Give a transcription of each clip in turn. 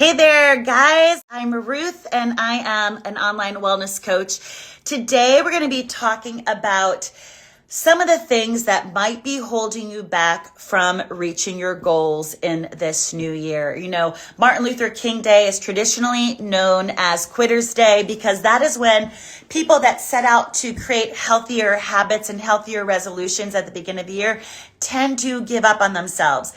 Hey there, guys. I'm Ruth, and I am an online wellness coach. Today, we're going to be talking about some of the things that might be holding you back from reaching your goals in this new year. You know, Martin Luther King Day is traditionally known as Quitter's Day because that is when people that set out to create healthier habits and healthier resolutions at the beginning of the year tend to give up on themselves.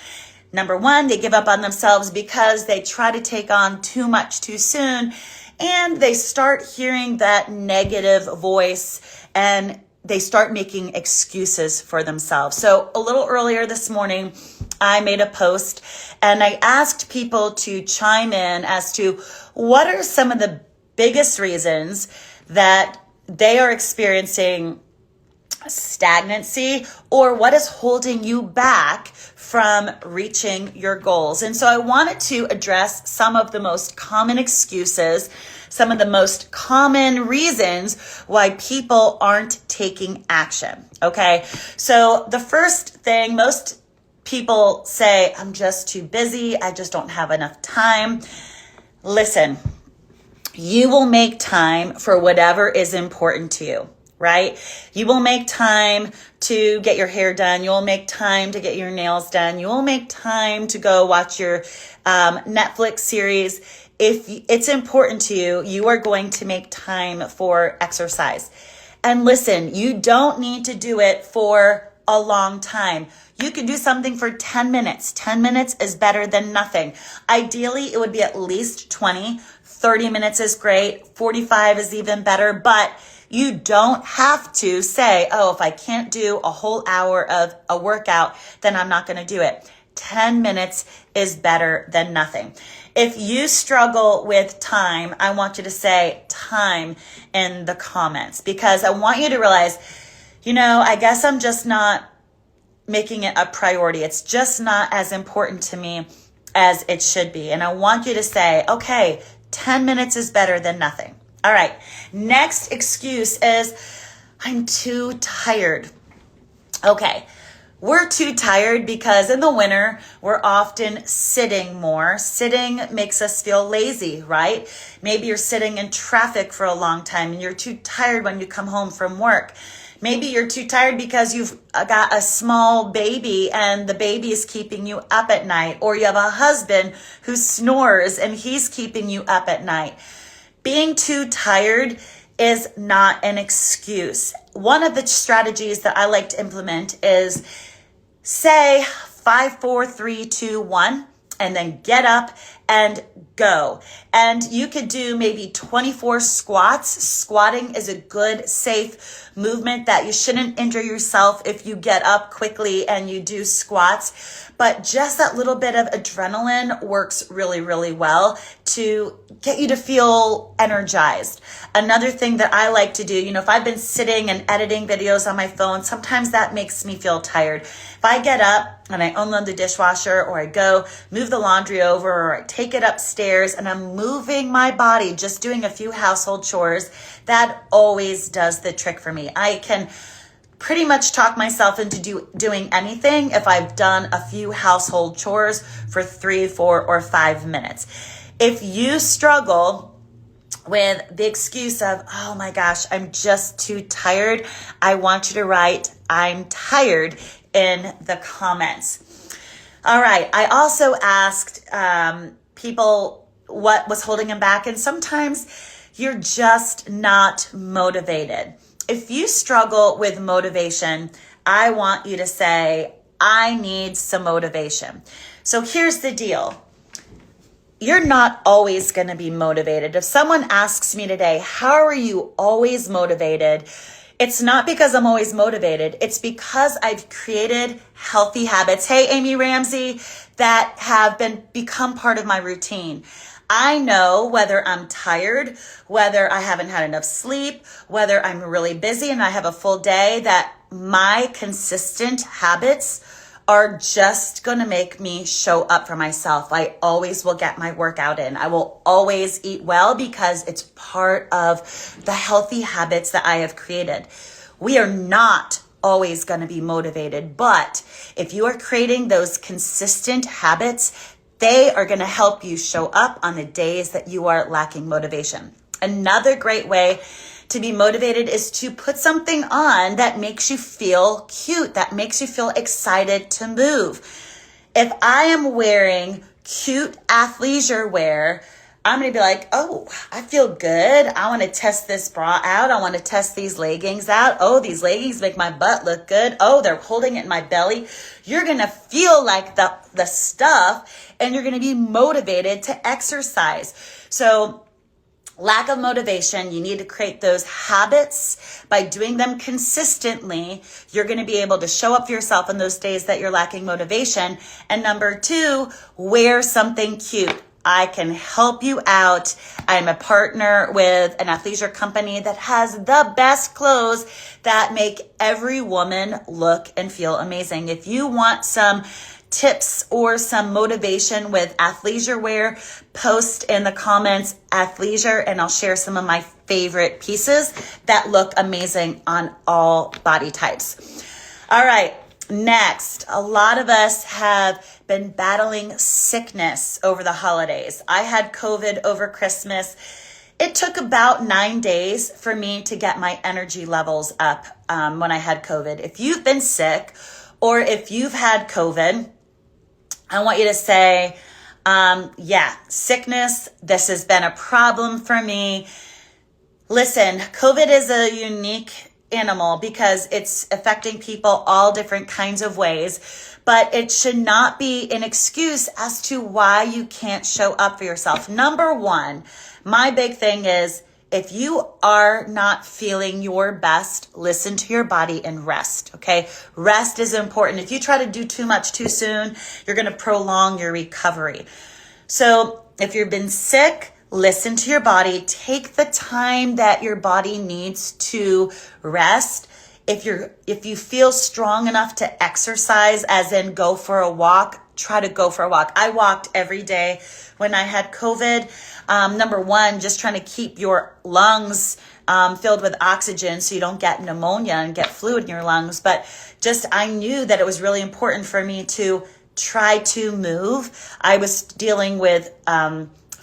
Number one, they give up on themselves because they try to take on too much too soon, and they start hearing that negative voice and they start making excuses for themselves. So a little earlier this morning, I made a post and I asked people to chime in as to what are some of the biggest reasons that they are experiencing stagnancy, or what is holding you back from reaching your goals. And so I wanted to address some of the most common excuses, some of the most common reasons why people aren't taking action. Okay. So the first thing, most people say, I'm just too busy. I just don't have enough time. Listen, you will make time for whatever is important to you. Right? You will make time to get your hair done. You'll make time to get your nails done. You will make time to go watch your Netflix series. If it's important to you, you are going to make time for exercise. And listen, you don't need to do it for a long time. You can do something for 10 minutes. 10 minutes is better than nothing. Ideally, it would be at least 20. 30 minutes is great. 45 is even better, but you don't have to say, oh, if I can't do a whole hour of a workout, then I'm not going to do it. 10 minutes is better than nothing. If you struggle with time, I want you to say time in the comments, because I want you to realize, I guess I'm just not making it a priority. It's just not as important to me as it should be. And I want you to say, okay, 10 minutes is better than nothing. All right. Next excuse is I'm too tired. Okay. We're too tired because in the winter, we're often sitting more. Sitting makes us feel lazy, right? Maybe you're sitting in traffic for a long time and you're too tired when you come home from work. Maybe you're too tired because you've got a small baby and the baby is keeping you up at night, or you have a husband who snores and he's keeping you up at night. Being too tired is not an excuse. One of the strategies that I like to implement is say 5, 4, 3, 2, 1, and then get up and go. And you could do maybe 24 squats. Squatting is a good, safe movement that you shouldn't injure yourself if you get up quickly and you do squats. But just that little bit of adrenaline works really, really well to get you to feel energized. Another thing that I like to do, if I've been sitting and editing videos on my phone, sometimes that makes me feel tired. If I get up and I unload the dishwasher, or I go move the laundry over, or I take it upstairs and I'm moving my body, just doing a few household chores, that always does the trick for me. I can pretty much talk myself into doing anything if I've done a few household chores for 3, 4, or 5 minutes. If you struggle with the excuse of, oh my gosh, I'm just too tired, I want you to write, I'm tired, in the comments. All right. I also asked people what was holding them back, and sometimes you're just not motivated. If you struggle with motivation, I want you to say, I need some motivation. So here's the deal. You're not always going to be motivated. If someone asks me today, how are you always motivated? It's not because I'm always motivated. It's because I've created healthy habits. Hey, Amy Ramsey, that have become part of my routine. I know whether I'm tired, whether I haven't had enough sleep, whether I'm really busy and I have a full day, that my consistent habits are just going to make me show up for myself. I always will get my workout in. I will always eat well because it's part of the healthy habits that I have created. We are not always going to be motivated, but if you are creating those consistent habits, They are going to help you show up on the days that you are lacking motivation. Another great way to be motivated is to put something on that makes you feel cute, that makes you feel excited to move. If I am wearing cute athleisure wear, I'm going to be like, oh, I feel good. I want to test this bra out. I want to test these leggings out. Oh, these leggings make my butt look good. Oh, they're holding it in my belly. You're going to feel like the stuff, and you're going to be motivated to exercise. So lack of motivation, you need to create those habits. By doing them consistently, you're going to be able to show up for yourself on those days that you're lacking motivation. And number 2, wear something cute. I can help you out. I'm a partner with an athleisure company that has the best clothes that make every woman look and feel amazing. If you want some tips or some motivation with athleisure wear, post in the comments athleisure, and I'll share some of my favorite pieces that look amazing on all body types. All right. Next, a lot of us have been battling sickness over the holidays. I had COVID over Christmas. It took about 9 days for me to get my energy levels up when I had COVID. If you've been sick or if you've had COVID, I want you to say, sickness, this has been a problem for me. Listen, COVID is a unique animal because it's affecting people all different kinds of ways, but it should not be an excuse as to why you can't show up for yourself. Number 1, my big thing is, if you are not feeling your best, listen to your body and rest, okay? Rest is important. If you try to do too much too soon, you're going to prolong your recovery. So if you've been sick, listen to your body. Take the time that your body needs to rest. If you feel strong enough to exercise, as in go for a walk, try to go for a walk. I walked every day when I had COVID. Number 1, just trying to keep your lungs filled with oxygen so you don't get pneumonia and get fluid in your lungs. But I knew that it was really important for me to try to move. I was dealing with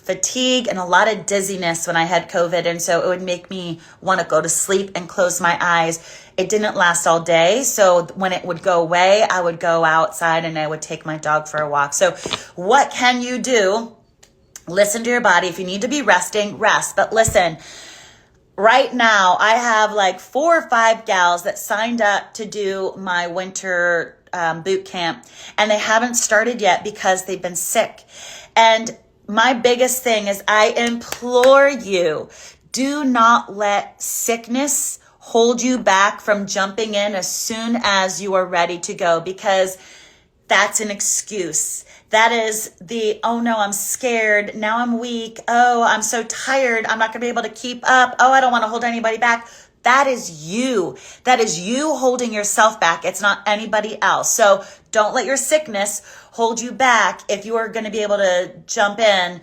fatigue and a lot of dizziness when I had COVID. And so it would make me want to go to sleep and close my eyes. It didn't last all day. So when it would go away, I would go outside and I would take my dog for a walk. So what can you do? Listen to your body. If you need to be resting, rest. But listen, right now I have like 4 or 5 gals that signed up to do my winter boot camp, and they haven't started yet because they've been sick. And my biggest thing is, I implore you, do not let sickness hold you back from jumping in as soon as you are ready to go, because that's an excuse. That is oh no, I'm scared. Now I'm weak. Oh, I'm so tired. I'm not going to be able to keep up. Oh, I don't want to hold anybody back. That is you. That is you holding yourself back. It's not anybody else. So don't let your sickness hold you back if you are going to be able to jump in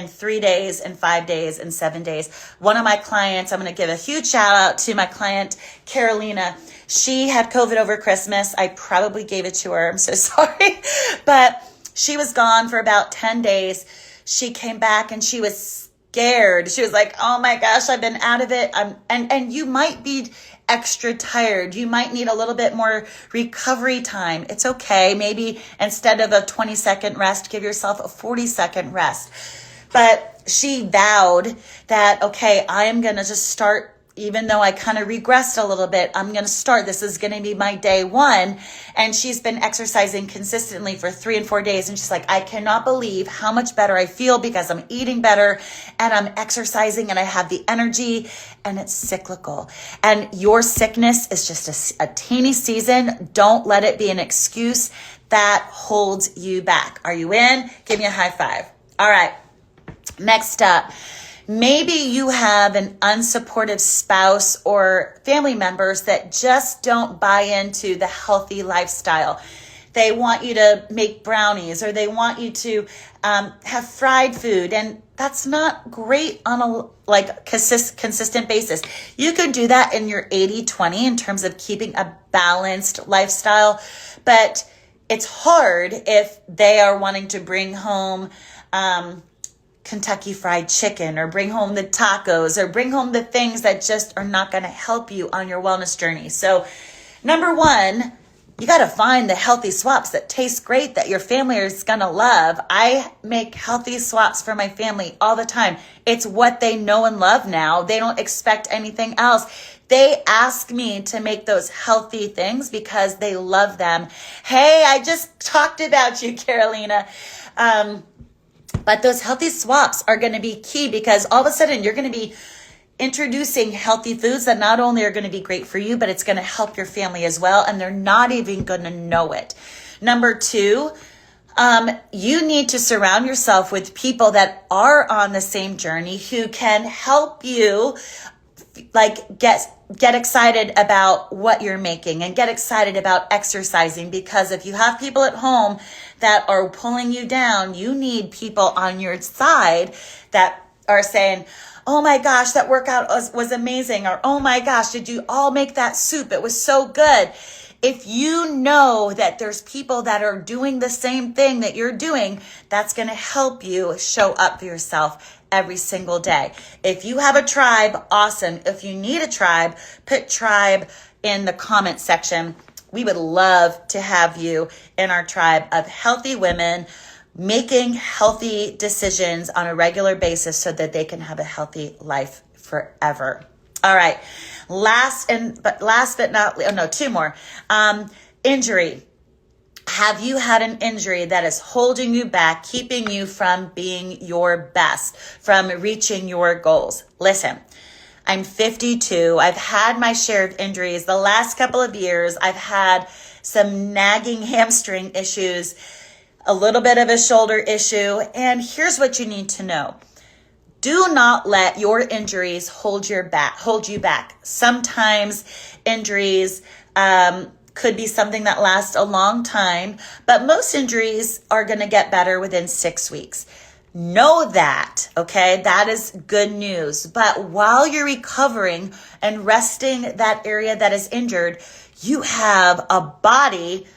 3 days, in 5 days, in 7 days. One of my clients, I'm going to give a huge shout out to my client, Carolina. She had COVID over Christmas. I probably gave it to her. I'm so sorry. But she was gone for about 10 days. She came back and she was scared. She was like, oh my gosh, I've been out of it. And you might be extra tired. You might need a little bit more recovery time. It's okay. Maybe instead of a 20-second rest, give yourself a 40-second rest. But she vowed that, okay, I am going to just start, even though I kind of regressed a little bit, I'm going to start. This is going to be my day 1. And she's been exercising consistently for 3 and 4 days. And she's like, I cannot believe how much better I feel because I'm eating better and I'm exercising and I have the energy, and it's cyclical. And your sickness is just a teeny season. Don't let it be an excuse that holds you back. Are you in? Give me a high five. All right. Next up. Maybe you have an unsupportive spouse or family members that just don't buy into the healthy lifestyle. They want you to make brownies, or they want you to have fried food, and that's not great on a consistent basis. You could do that in your 80-20 in terms of keeping a balanced lifestyle, but it's hard if they are wanting to bring home Kentucky Fried Chicken, or bring home the tacos, or bring home the things that just are not going to help you on your wellness journey. So number one, you got to find the healthy swaps that taste great, that your family is going to love. I make healthy swaps for my family all the time. It's what they know and love now. They don't expect anything else. They ask me to make those healthy things because they love them. Hey, I just talked about you, Carolina. But those healthy swaps are going to be key, because all of a sudden you're going to be introducing healthy foods that not only are going to be great for you, but it's going to help your family as well. And they're not even going to know it. Number two, you need to surround yourself with people that are on the same journey, who can help you like get excited about what you're making and get excited about exercising. Because if you have people at home that are pulling you down, you need people on your side that are saying, oh my gosh, that workout was amazing. Or, oh my gosh, did you all make that soup? It was so good. If you know that there's people that are doing the same thing that you're doing, that's going to help you show up for yourself every single day. If you have a tribe, awesome. If you need a tribe, put tribe in the comment section. We would love to have you in our tribe of healthy women making healthy decisions on a regular basis so that they can have a healthy life forever. All right. Two more. Injury. Have you had an injury that is holding you back, keeping you from being your best, from reaching your goals? Listen, I'm 52. I've had my share of injuries. The last couple of years, I've had some nagging hamstring issues, a little bit of a shoulder issue. And here's what you need to know. Do not let your injuries hold you back. Sometimes injuries could be something that lasts a long time, but most injuries are going to get better within 6 weeks. Know that, okay? That is good news. But while you're recovering and resting that area that is injured, you have a body.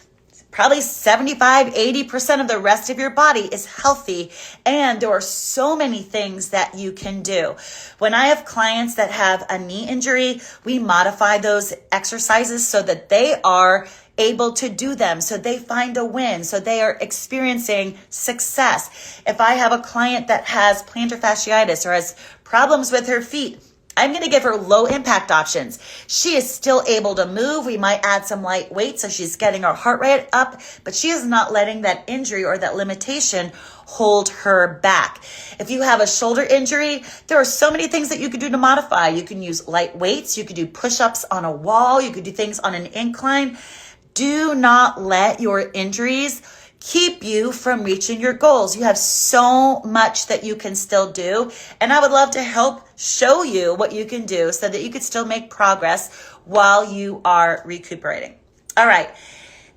Probably 75-80% of the rest of your body is healthy, and there are so many things that you can do. When I have clients that have a knee injury, we modify those exercises so that they are able to do them, so they find a win, so they are experiencing success. If I have a client that has plantar fasciitis or has problems with her feet, I'm going to give her low impact options. She is still able to move. We might add some light weight so she's getting her heart rate up, but she is not letting that injury or that limitation hold her back. If you have a shoulder injury, there are so many things that you can do to modify. You can use light weights. You could do push-ups on a wall. You could do things on an incline. Do not let your injuries keep you from reaching your goals. You have so much that you can still do. And I would love to help show you what you can do so that you can still make progress while you are recuperating. All right.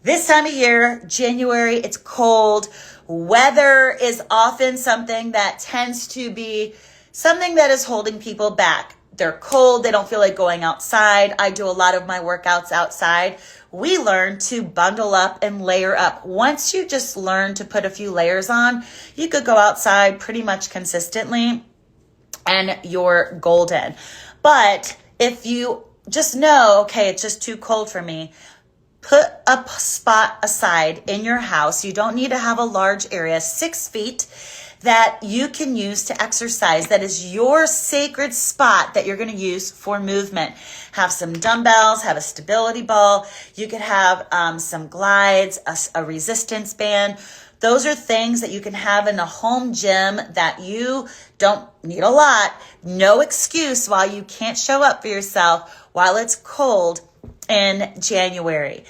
This time of year, January, it's cold. Weather is often something that tends to be something that is holding people back. They're cold. They don't feel like going outside. I do a lot of my workouts outside. We learn to bundle up and layer up. Once you just learn to put a few layers on, you could go outside pretty much consistently and you're golden. But if you just know, okay, it's just too cold for me, put a spot aside in your house. You don't need to have a large area, 6 feet, that you can use to exercise. That is your sacred spot that you're going to use for movement. Have some dumbbells, have a stability ball. You could have some glides, a resistance band. Those are things that you can have in a home gym that you don't need a lot. No excuse why you can't show up for yourself while it's cold in January.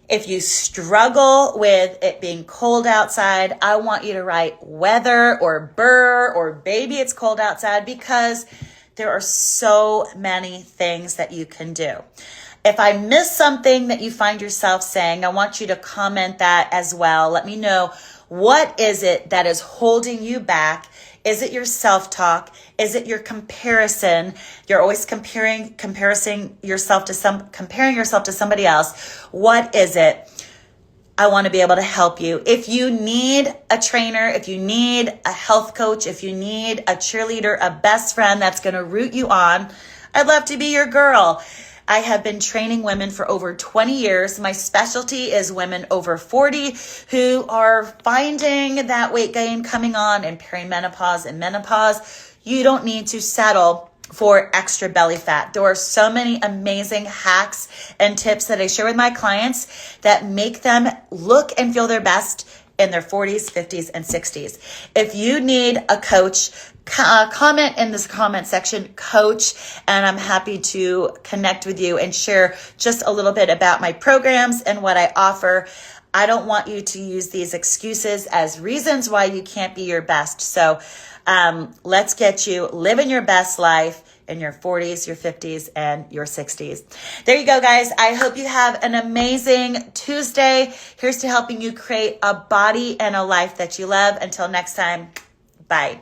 If you struggle with it being cold outside, I want you to write weather or burr or baby it's cold outside, because there are so many things that you can do. If I miss something that you find yourself saying, I want you to comment that as well. Let me know, what is it that is holding you back? Is it your self-talk? Is it your comparison? You're always comparing yourself to somebody else. What is it? I want to be able to help you. If you need a trainer, if you need a health coach, if you need a cheerleader, a best friend that's going to root you on, I'd love to be your girl. I have been training women for over 20 years. My specialty is women over 40 who are finding that weight gain coming on in perimenopause and menopause. You don't need to settle for extra belly fat. There are so many amazing hacks and tips that I share with my clients that make them look and feel their best in their 40s, 50s, and 60s. If you need a coach, comment in this comment section, coach, and I'm happy to connect with you and share just a little bit about my programs and what I offer. I don't want you to use these excuses as reasons why you can't be your best. So let's get you living your best life in your 40s, your 50s, and your 60s. There you go, guys. I hope you have an amazing Tuesday. Here's to helping you create a body and a life that you love. Until next time, bye.